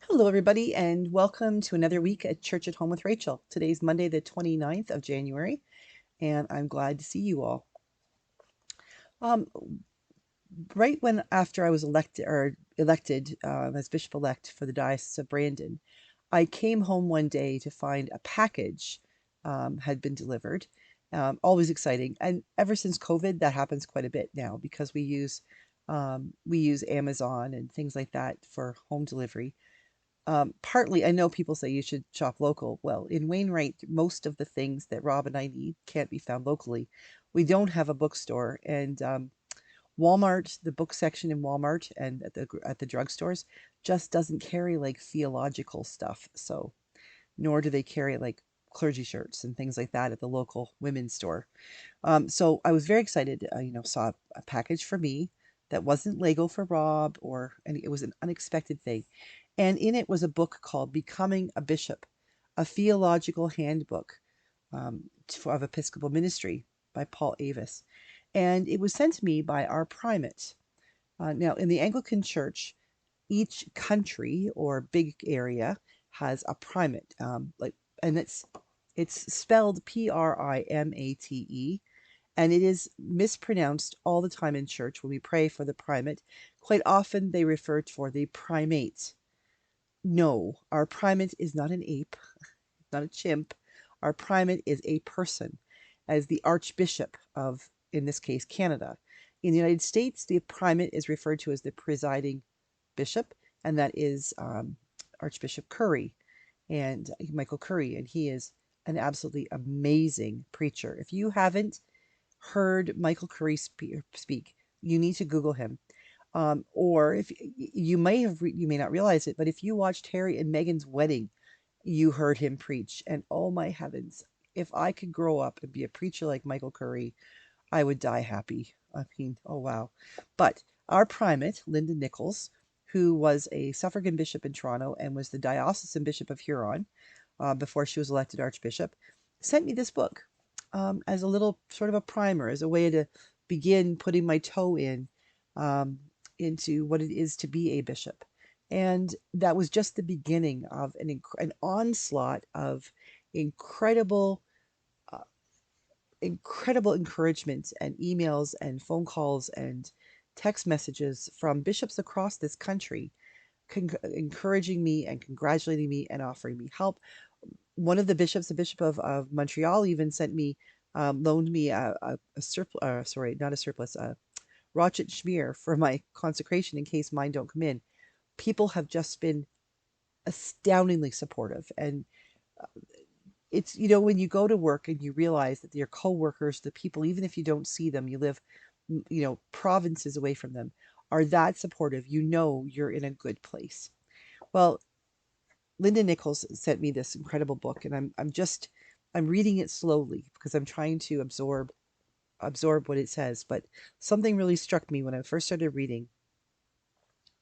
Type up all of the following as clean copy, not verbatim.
Hello, everybody, and welcome to another week at Church at Home with Rachel. Today's Monday, the 29th of January, and I'm glad to see you all. Um, right when after I was elected as bishop-elect for the Diocese of Brandon, I came home one day to find a package had been delivered. Always exciting, and ever since COVID, that happens quite a bit now because we use Amazon and things like that for home delivery. Partly, I know people say you should shop local. Well, in Wainwright, most of the things that Rob and I need can't be found locally. We don't have a bookstore, and Walmart, the book section in Walmart and at the drugstores, just doesn't carry like theological stuff. So, nor do they carry like clergy shirts and things like that at the local women's store. So I was very excited. Saw a package for me that wasn't Lego for Rob, and it was an unexpected thing. And in it was a book called Becoming a Bishop, a theological handbook of Episcopal ministry by Paul Avis. And it was sent to me by our primate. Now, in the Anglican Church, each country or big area has a primate, and it's spelled Primate, and it is mispronounced all the time in church when we pray for the primate. Quite often they refer for the primate. No, our primate is not an ape, not a chimp. Our primate is a person, as the Archbishop of, in this case, Canada. In the United States, the primate is referred to as the presiding bishop, and that is Archbishop Curry and Michael Curry, and he is an absolutely amazing preacher. If you haven't heard Michael Curry speak, you need to Google him. Or if you you may not realize it, but if you watched Harry and Meghan's wedding, you heard him preach. And oh my heavens, if I could grow up and be a preacher like Michael Curry, I would die happy. I mean, oh wow. But our primate, Linda Nichols, who was a suffragan bishop in Toronto and was the diocesan bishop of Huron before she was elected archbishop, sent me this book as a little sort of a primer, as a way to begin putting my toe um, into what it is to be a bishop. And that was just the beginning of an onslaught of incredible uh, incredible encouragement and emails and phone calls and text messages from bishops across this country encouraging me and congratulating me and offering me help. One of the bishops, the Bishop of Montreal, even loaned me a surplus, sorry, not a surplus, a Rochet Schmear for my consecration in case mine don't come in. People have just been astoundingly supportive. And it's, when you go to work and you realize that your coworkers, the people, even if you don't see them, you live, provinces away from them, are that supportive, you're in a good place. Well, Linda Nichols sent me this incredible book, and I'm reading it slowly because I'm trying to absorb what it says. But something really struck me when I first started reading.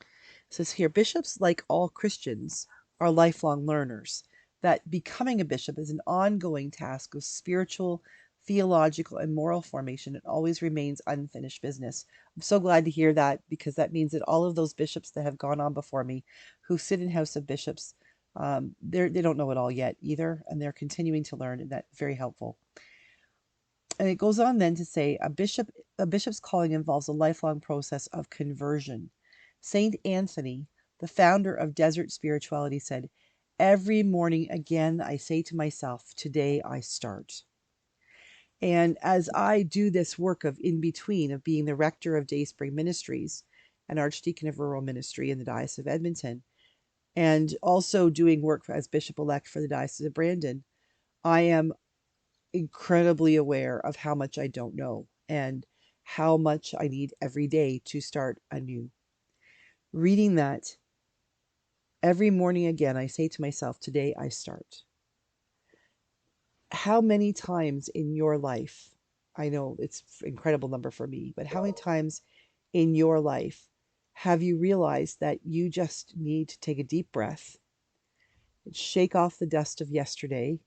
It says here, bishops, like all Christians, are lifelong learners. That becoming a bishop is an ongoing task of spiritual, theological, and moral formation. It always remains unfinished business. I'm so glad to hear that, because that means that all of those bishops that have gone on before me, who sit in House of Bishops, they don't know it all yet either, and they're continuing to learn, and that's very helpful. And it goes on then to say a bishop's calling involves a lifelong process of conversion. Saint Anthony, the founder of desert spirituality, said, "Every morning again I say to myself, today I start." And as I do this work of in between, of being the rector of Dayspring Ministries and archdeacon of rural ministry in the Diocese of Edmonton, and also doing work as bishop elect for the Diocese of Brandon, I am incredibly aware of how much I don't know and how much I need every day to start anew. Reading that every morning again, I say to myself, today I start. How many times in your life, I know it's an incredible number for me, but how many times in your life have you realized that you just need to take a deep breath, shake off the dust of yesterday,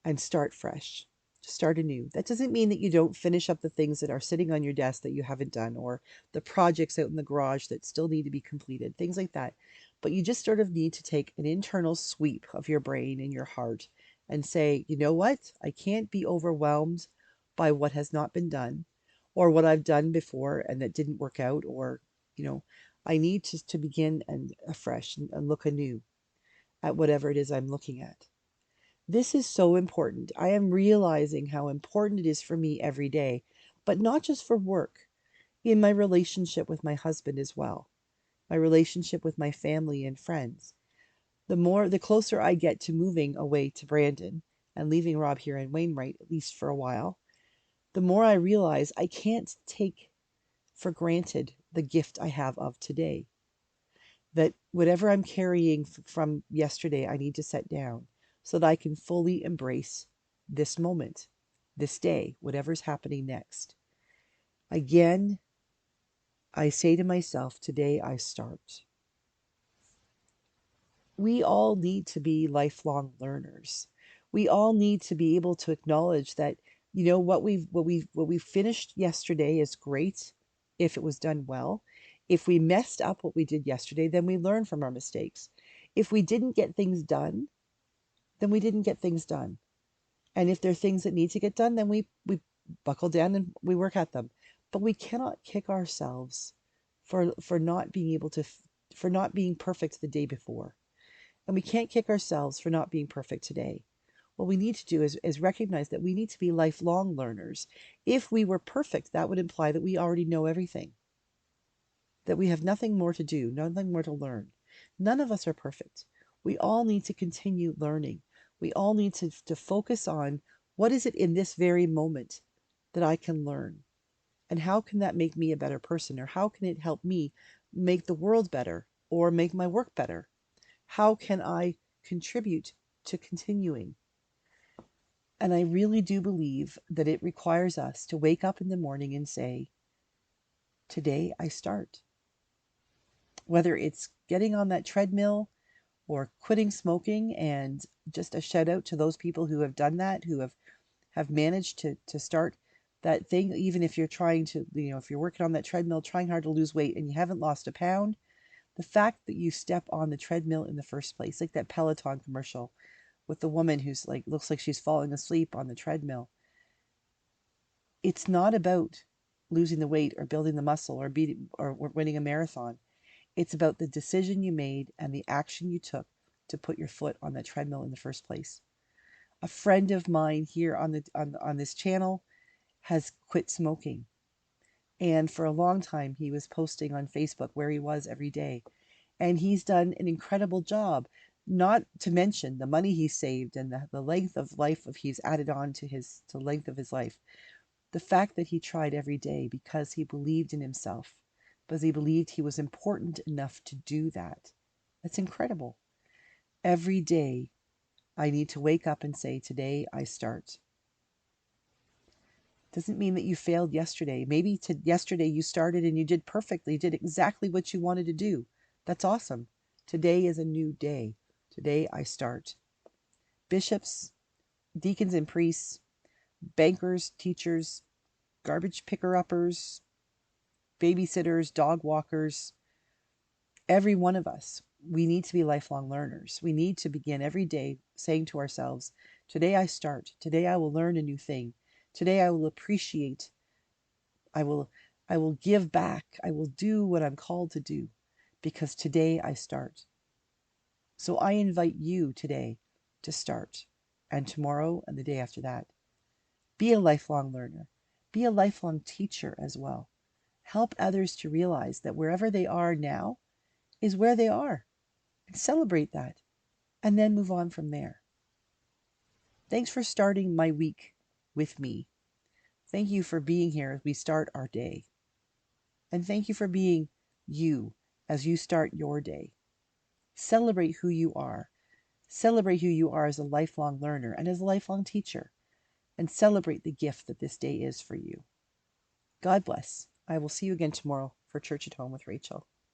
and start fresh? to start anew. That doesn't mean that you don't finish up the things that are sitting on your desk that you haven't done, or the projects out in the garage that still need to be completed, things like that. But you just sort of need to take an internal sweep of your brain and your heart and say, you know what? I can't be overwhelmed by what has not been done, or what I've done before and that didn't work out, or, you know, I need to begin and afresh and look anew at whatever it is I'm looking at. This is so important. I am realizing how important it is for me every day, but not just for work, in my relationship with my husband as well, my relationship with my family and friends. The closer I get to moving away to Brandon and leaving Rob here in Wainwright, at least for a while, the more I realize I can't take for granted the gift I have of today. That whatever I'm carrying from yesterday, I need to set down so that I can fully embrace this moment, this day, whatever's happening next. Again, I say to myself, today I start. We all need to be lifelong learners. We all need to be able to acknowledge that, you know, what we finished yesterday is great if it was done well. If we messed up what we did yesterday, then we learn from our mistakes. If we didn't get things done, then we didn't get things done. And if there are things that need to get done, then we buckle down and we work at them. But we cannot kick ourselves for not being able to for not being perfect the day before. And we can't kick ourselves for not being perfect today. What we need to do is recognize that we need to be lifelong learners. If we were perfect, that would imply that we already know everything, that we have nothing more to do, nothing more to learn. None of us are perfect. We all need to continue learning. We all need to focus on what is it in this very moment that I can learn? And how can that make me a better person? Or how can it help me make the world better or make my work better? How can I contribute to continuing? And I really do believe that it requires us to wake up in the morning and say, today I start. Whether it's getting on that treadmill or quitting smoking, and just a shout out to those people who have done that, who have managed to start that thing, even if you're trying to, you know, if you're working on that treadmill, trying hard to lose weight and you haven't lost a pound, the fact that you step on the treadmill in the first place, like that Peloton commercial with the woman who's like, looks like she's falling asleep on the treadmill. It's not about losing the weight or building the muscle or beating or winning a marathon. It's about the decision you made and the action you took to put your foot on that treadmill in the first place. A friend of mine here on this channel has quit smoking. And for a long time, he was posting on Facebook where he was every day. And he's done an incredible job, not to mention the money he saved and the length of life of he's added on to the length of his life. The fact that he tried every day because he believed in himself, because he believed he was important enough to do that. That's incredible. Every day, I need to wake up and say, today I start. Doesn't mean that you failed yesterday. Maybe yesterday you started and you did perfectly, you did exactly what you wanted to do. That's awesome. Today is a new day. Today I start. Bishops, deacons and priests, bankers, teachers, garbage picker-uppers, babysitters, dog walkers, every one of us, we need to be lifelong learners. We need to begin every day saying to ourselves, today I start. Today I will learn a new thing. Today I will appreciate. I will give back. I will do what I'm called to do because today I start. So I invite you today to start, and tomorrow and the day after that. Be a lifelong learner. Be a lifelong teacher as well. Help others to realize that wherever they are now is where they are, and celebrate that, and then move on from there. Thanks for starting my week with me. Thank you for being here as we start our day. And thank you for being you as you start your day. Celebrate who you are. Celebrate who you are as a lifelong learner and as a lifelong teacher. And celebrate the gift that this day is for you. God bless. I will see you again tomorrow for Church at Home with Rachel.